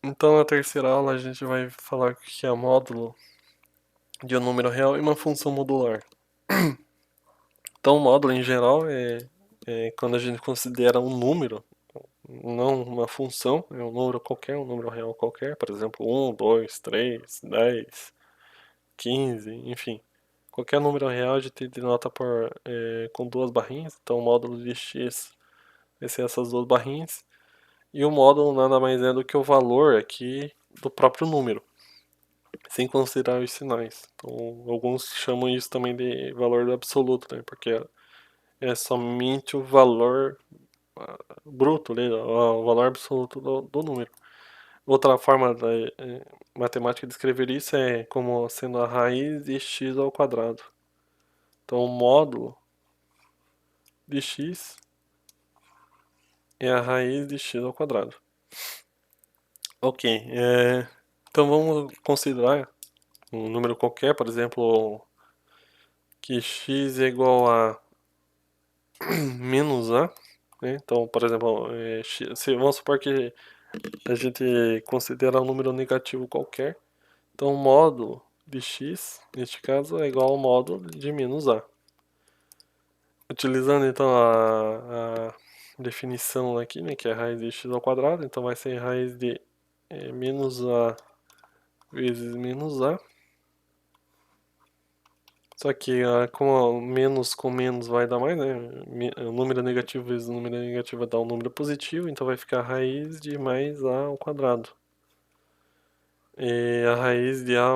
Então, na terceira aula, a gente vai falar o que é módulo de um número real e uma função modular. Então, módulo, em geral, é quando a gente considera um número, não uma função, é um número qualquer, um número real qualquer, por exemplo, 1, 2, 3, 10, 15, enfim. Qualquer número real a gente denota com duas barrinhas, então o módulo de x vai ser essas duas barrinhas. E o módulo nada mais é do que o valor aqui do próprio número, sem considerar os sinais. Então, alguns chamam isso também de valor absoluto, né? Porque é somente o valor bruto, né? O valor absoluto do número. Outra forma da matemática de escrever isso é como sendo a raiz de x ao quadrado. Então, o módulo de x é a raiz de x ao quadrado. Ok, então vamos considerar um número qualquer, por exemplo, que x é igual a menos a, né? Então, por exemplo, vamos supor que a gente considera um número negativo qualquer, então o módulo de x, neste caso, é igual ao módulo de menos a. Utilizando então a definição aqui, né, que é a raiz de x ao quadrado, então vai ser raiz de menos a vezes menos a. Só que como menos com menos vai dar mais, né? O número negativo vezes o número negativo vai dar um número positivo, então vai ficar a raiz de mais a ao quadrado. E a raiz de a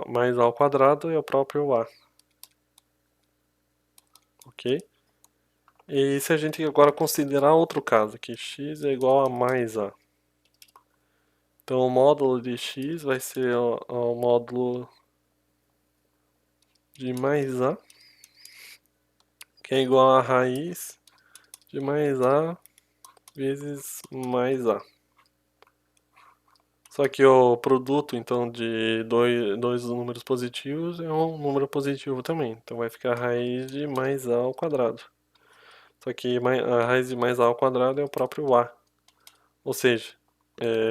mais a ao quadrado é o próprio a. Ok? E se a gente agora considerar outro caso, que x é igual a mais a. Então o módulo de x vai ser o módulo de mais a, que é igual a raiz de mais a vezes mais a. Só que o produto, então, de dois números positivos é um número positivo também. Então vai ficar a raiz de mais a ao quadrado. Só que a raiz de mais a ao quadrado é o próprio a. Ou seja,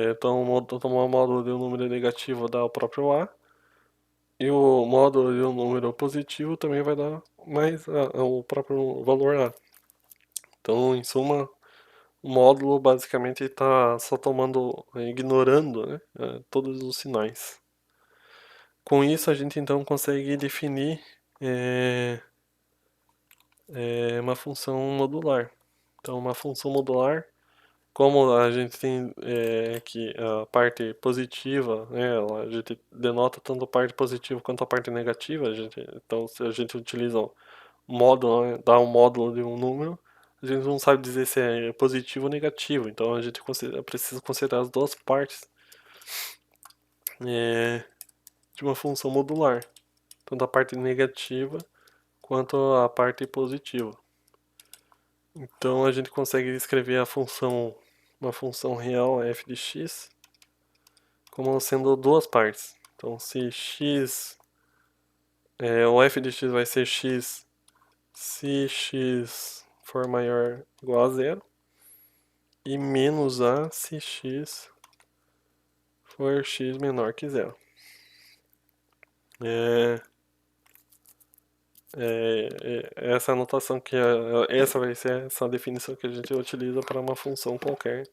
então o módulo de um número negativo dá o próprio a. E o módulo de um número positivo também vai dar mais o próprio valor a. Então, em suma, o módulo basicamente está só ignorando, né, todos os sinais. Com isso, a gente então consegue definir é, uma função modular. Então, uma função modular, como a gente tem aqui a parte positiva, né, a gente denota tanto a parte positiva quanto a parte negativa. Então, se a gente utiliza o módulo, né, dá um módulo de um número, a gente não sabe dizer se é positivo ou negativo. Então, a gente precisa considerar as duas partes de uma função modular, tanto a parte negativa quanto a parte positiva. Então a gente consegue escrever uma função real f de x, como sendo duas partes. Então se x, o f de x vai ser x se x for maior ou igual a zero, e menos a se x for x menor que zero. É, essa anotação essa vai ser essa definição que a gente utiliza para uma função qualquer,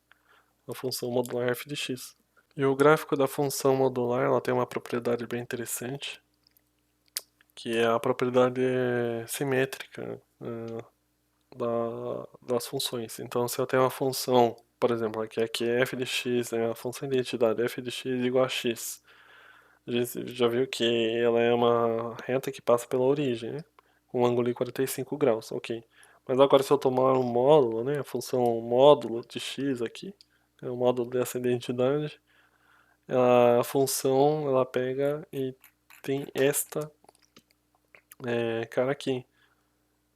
uma função modular f de x. E o gráfico da função modular ela tem uma propriedade bem interessante, que é a propriedade simétrica das funções. Então, se eu tenho uma função, por exemplo, aqui é f de x, é a função de identidade f de x igual a x. A gente já viu que ela é uma reta que passa pela origem, né? Com um ângulo de 45 graus, ok. Mas agora se eu tomar um módulo, né, a função módulo de x aqui, é o módulo dessa identidade, a função ela pega e tem esta cara aqui,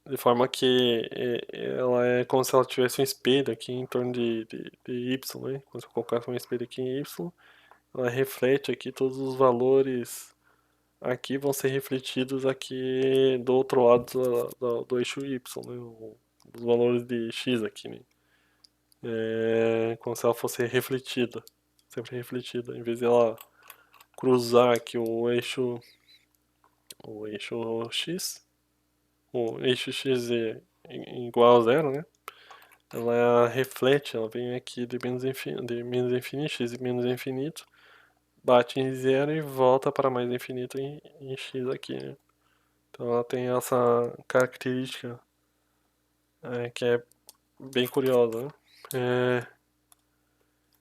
de forma que ela é como se ela tivesse um espelho aqui em torno de y, né? Quando eu colocar um espelho aqui em y, ela reflete aqui todos os valores aqui vão ser refletidos aqui do outro lado do eixo y, né? Os valores de x aqui, né? Como se ela fosse refletida. sempre refletida. Em vez de ela cruzar aqui o eixo x, o eixo x é igual a zero, né? Ela reflete, ela vem aqui de menos infinito, x e menos infinito, bate em zero e volta para mais infinito em x aqui, né? Então ela tem essa característica que é bem curiosa, né?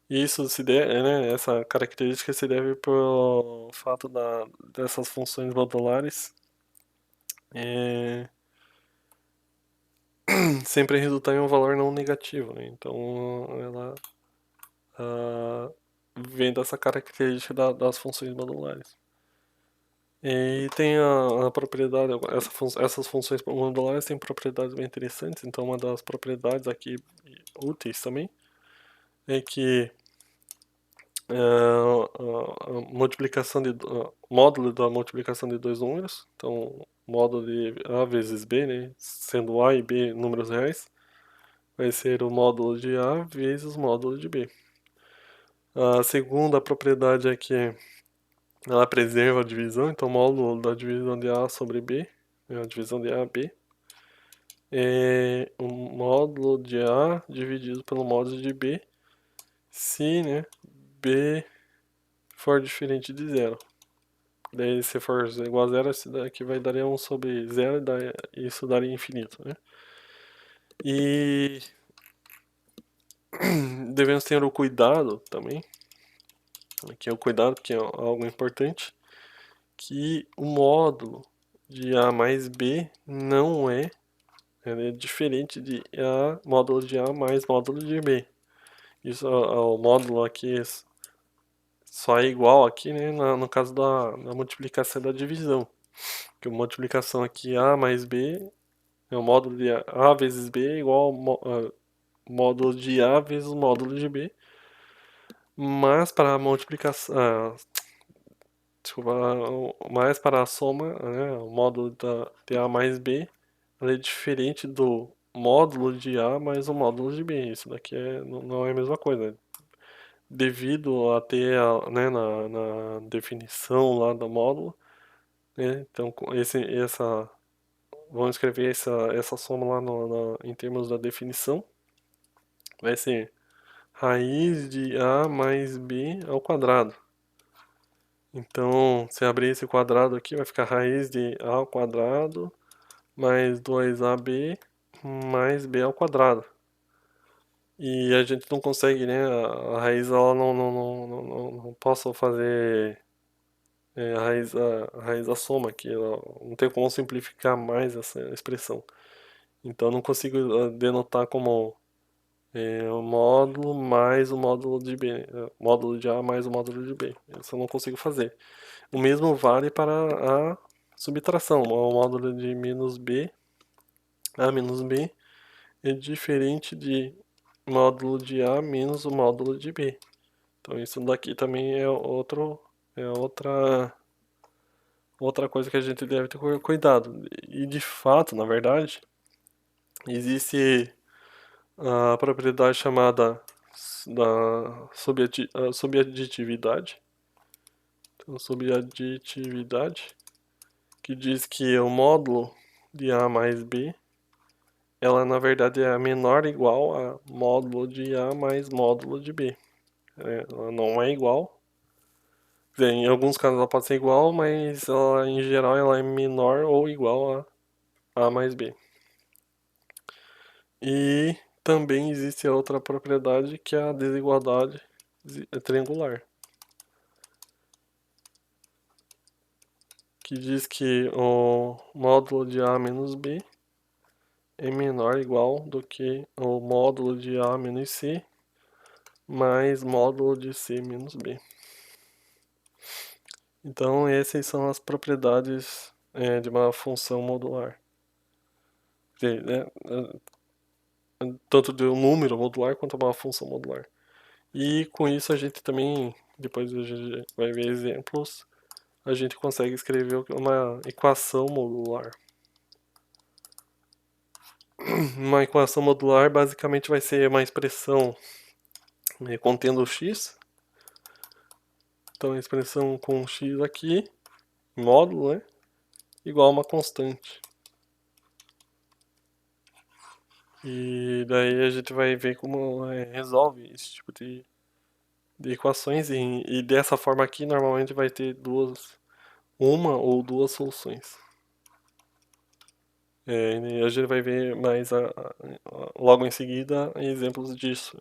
Isso se deve, né, essa característica se deve pelo fato dessas funções modulares é, sempre resultar em um valor não negativo, né? Então ela vem dessa característica das funções modulares. E tem a propriedade, essas funções modulares têm propriedades bem interessantes, então uma das propriedades aqui úteis também é que a multiplicação módulo da multiplicação de dois números, então módulo de A vezes B, né, sendo A e B números reais, vai ser o módulo de A vezes o módulo de B. A segunda propriedade é que ela preserva a divisão, então o módulo da divisão de A sobre B, a divisão de A a B, é o módulo de A dividido pelo módulo de B, se, né, B for diferente de zero. Daí se for igual a zero, isso daqui vai dar 1 sobre zero e isso daria infinito, né? E devemos ter o cuidado também, aqui é o cuidado que é algo importante, que o módulo de A mais B não ele é diferente de A, módulo de A mais módulo de B. Isso, o módulo aqui só é igual aqui, né, no caso da multiplicação e da divisão. Que a multiplicação aqui A mais B é o módulo de A vezes B é igual ao módulo de A vezes o módulo de B. Mas para a multiplicação, desculpa, mais para a soma, né, o módulo de A mais B, ela é diferente do módulo de A mais o módulo de B. Isso daqui não é a mesma coisa. Devido a ter, né, na definição lá do módulo, né, então vamos escrever essa soma lá em termos da definição. Vai ser raiz de A mais B ao quadrado. Então, se abrir esse quadrado aqui, vai ficar raiz de A ao quadrado mais 2AB mais B ao quadrado. E a gente não consegue, né? A raiz, ela não posso fazer a raiz da soma aqui. Ela não tem como simplificar mais essa expressão. Então, não consigo denotar como o módulo mais o módulo de B, módulo de A mais o módulo de B. Isso eu não consigo fazer. O mesmo vale para a subtração. O módulo de menos B, A menos B, é diferente de módulo de A menos o módulo de B. Então isso daqui também é outra coisa que a gente deve ter cuidado. E de fato, na verdade, existe a propriedade chamada da subaditividade. Então, subaditividade, que diz que o módulo de A mais B, ela na verdade é menor ou igual a módulo de A mais módulo de B. Ela não é igual. Quer dizer, em alguns casos ela pode ser igual, mas ela, em geral ela é menor ou igual a A mais B. E também existe outra propriedade que é a desigualdade triangular, que diz que o módulo de A menos B é menor ou igual do que o módulo de A menos C mais módulo de C menos B. Então essas são as propriedades de uma função modular. Quer dizer, né, tanto de um número modular quanto uma função modular. E com isso a gente também, depois a gente vai ver exemplos, a gente consegue escrever uma equação modular. Uma equação modular basicamente vai ser uma expressão contendo x, Então a expressão com x aqui, módulo, né? Igual a uma constante. E daí a gente vai ver como resolve esse tipo de equações. E dessa forma aqui, normalmente vai ter uma ou duas soluções. E a gente vai ver mais logo em seguida exemplos disso.